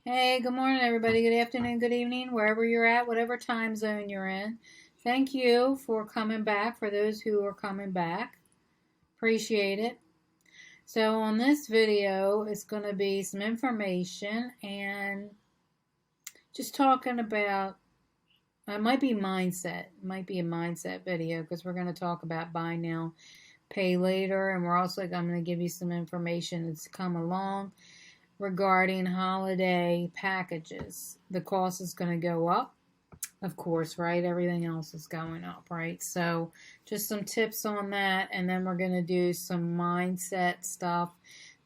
Hey, good morning, everybody. Good afternoon, good evening, wherever you're at, whatever time zone you're in. Thank you for coming back, for those who are coming back. Appreciate it. So, on this video, it's going to be some information and just talking about, it might be mindset. It might be a mindset video because we're going to talk about buy now, pay later, and we're also going to give you some information that's come along regarding holiday packages. The cost is going to go up, of course, right? Everything else is going up, right? So just some tips on that, and then we're going to do some mindset stuff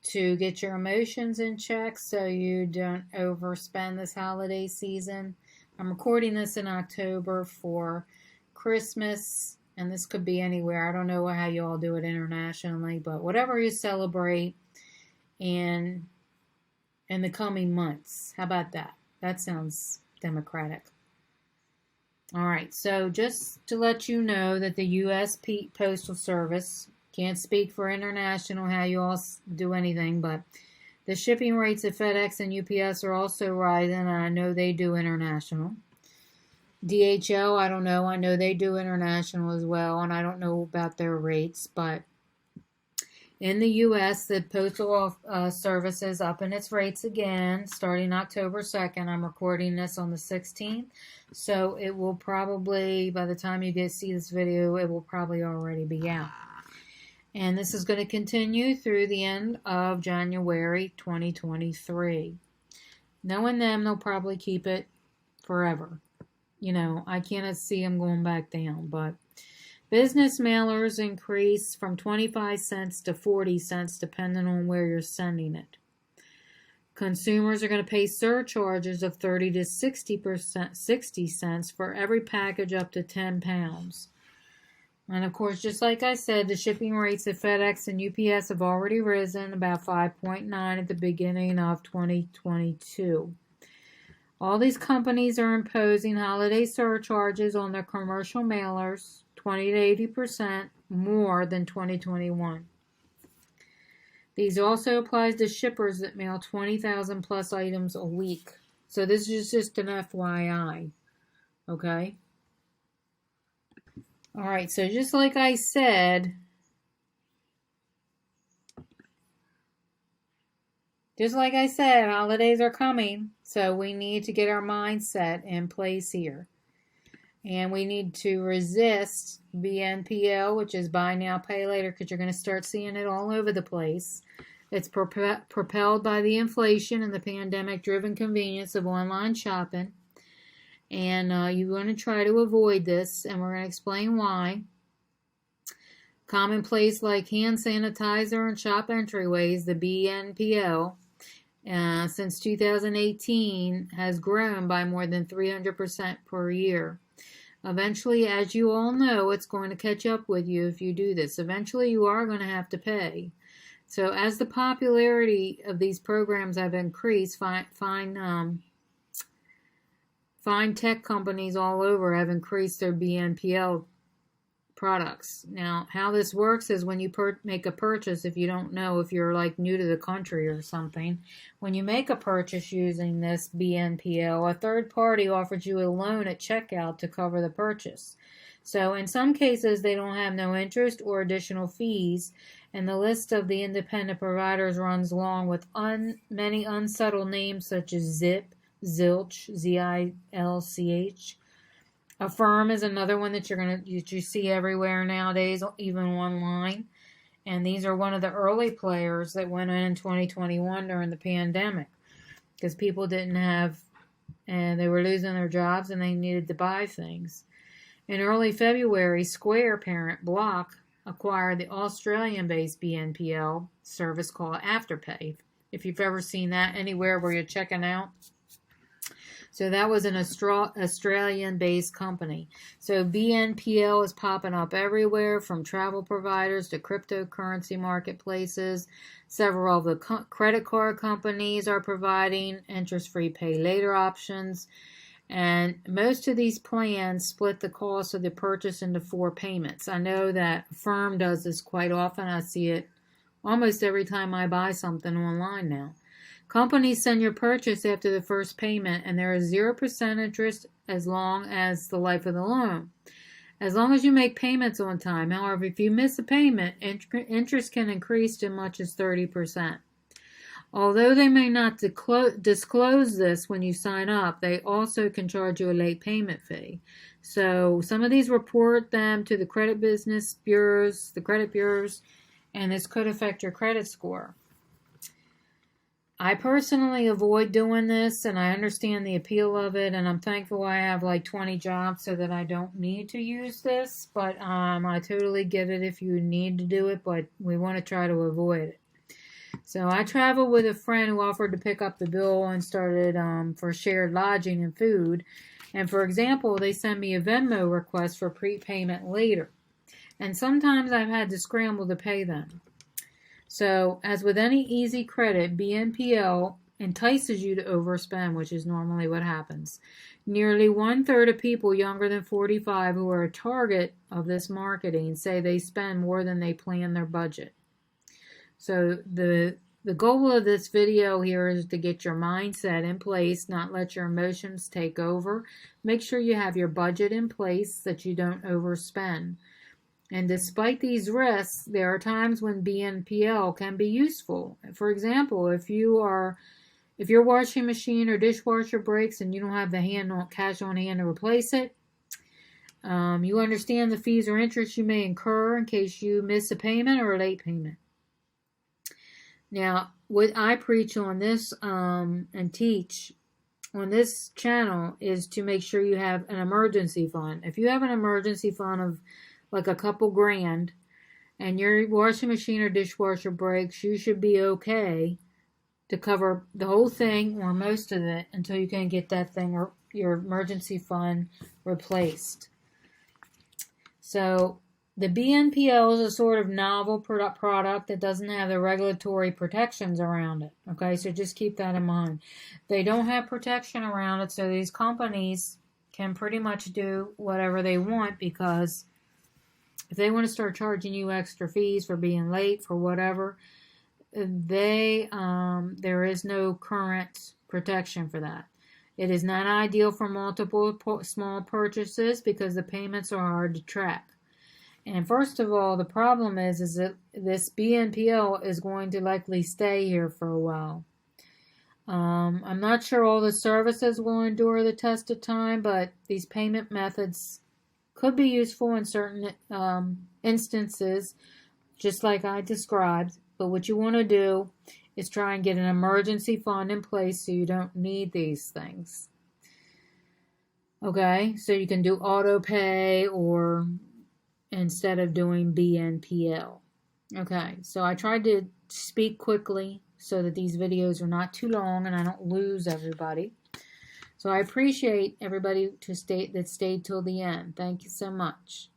to get your emotions in check so you don't overspend this holiday season. I'm recording this in October for Christmas, and this could be anywhere. I don't know how you all do it internationally, but whatever you celebrate and in the coming months. How about that? That sounds democratic. All right, so just to let you know that the U.S. Postal Service, can't speak for international how you all do anything, but the shipping rates at FedEx and UPS are also rising, and I know they do international. DHL, I don't know. I know they do international as well, and I don't know about their rates, but in the U.S., the Postal Service is upping its rates again starting October 2nd. I'm recording this on the 16th, so it will probably, by the time you see this video, it will probably already be out. And this is going to continue through the end of January 2023. Knowing them, they'll probably keep it forever. You know, I cannot see them going back down, but business mailers increase from 25 cents to 40 cents depending on where you're sending it. Consumers are going to pay surcharges of 30 to 60 cents for every package up to 10 pounds. And of course, just like I said, the shipping rates at FedEx and UPS have already risen about 5.9 at the beginning of 2022. All these companies are imposing holiday surcharges on their commercial mailers, 20 to 80% more than 2021. These also applies to shippers that mail 20,000 plus items a week. So this is just an FYI, okay? All right, so just like I said, holidays are coming, so we need to get our mindset in place here. And we need to resist BNPL, which is buy now, pay later, because you're going to start seeing it all over the place. It's propelled by the inflation and the pandemic-driven convenience of online shopping. And you want to try to avoid this, and we're going to explain why. Commonplace like hand sanitizer and shop entryways, the BNPL, since 2018 has grown by more than 300% per year. Eventually, as you all know, it's going to catch up with you if you do this. Eventually, you are going to have to pay. So as the popularity of these programs have increased, fine tech companies all over have increased their BNPL products. Now, how this works is when you make a purchase, if you don't know, if you're like new to the country or something, when you make a purchase using this BNPL, a third party offers you a loan at checkout to cover the purchase. So in some cases, they don't have no interest or additional fees, and the list of the independent providers runs long with many unsettled names such as Zip, Zilch, Zilch. Affirm is another one that you see everywhere nowadays, even online. And these are one of the early players that went in 2021 during the pandemic because people didn't have, and they were losing their jobs and they needed to buy things. In early February, Square parent Block acquired the Australian-based BNPL service called Afterpay. If you've ever seen that anywhere where you're checking out. So that was an Australian-based company. So BNPL is popping up everywhere, from travel providers to cryptocurrency marketplaces. Several of the credit card companies are providing interest-free pay later options. And most of these plans split the cost of the purchase into 4 payments. I know that Affirm does this quite often. I see it almost every time I buy something online now. Companies send your purchase after the first payment, and there is 0% interest as long as the life of the loan. As long as you make payments on time. However, if you miss a payment, interest can increase to as much as 30%. Although they may not disclose this when you sign up, they also can charge you a late payment fee. So some of these report them to the credit bureaus, and this could affect your credit score. I personally avoid doing this, and I understand the appeal of it, and I'm thankful I have like 20 jobs so that I don't need to use this, but I totally get it if you need to do it, but we want to try to avoid it. So I traveled with a friend who offered to pick up the bill and started for shared lodging and food, and for example, they send me a Venmo request for prepayment later, and sometimes I've had to scramble to pay them. So, as with any easy credit, BNPL entices you to overspend, which is normally what happens. Nearly 1/3 of people younger than 45 who are a target of this marketing say they spend more than they plan their budget. So, the goal of this video here is to get your mindset in place, not let your emotions take over. Make sure you have your budget in place so that you don't overspend. And despite these risks, there are times when BNPL can be useful. For example, if your washing machine or dishwasher breaks and you don't have the cash on hand to replace it, you understand the fees or interest you may incur in case you miss a payment or a late payment. Now, what I preach on this and teach on this channel is to make sure you have an emergency fund. If you have an emergency fund of like a couple grand, and your washing machine or dishwasher breaks, you should be okay to cover the whole thing or most of it until you can get that thing or your emergency fund replaced. So the BNPL is a sort of novel product that doesn't have the regulatory protections around it. Okay, so just keep that in mind. They don't have protection around it, so these companies can pretty much do whatever they want, because if they want to start charging you extra fees for being late, for whatever, there is no current protection for that. It is not ideal for multiple small purchases because the payments are hard to track. And first of all, the problem is that this BNPL is going to likely stay here for a while. I'm not sure all the services will endure the test of time, but these payment methods could be useful in certain instances, just like I described. But what you want to do is try and get an emergency fund in place so you don't need these things. Okay, so you can do auto pay or instead of doing BNPL. Okay, so I tried to speak quickly so that these videos are not too long and I don't lose everybody. So I appreciate everybody that stayed till the end. Thank you so much.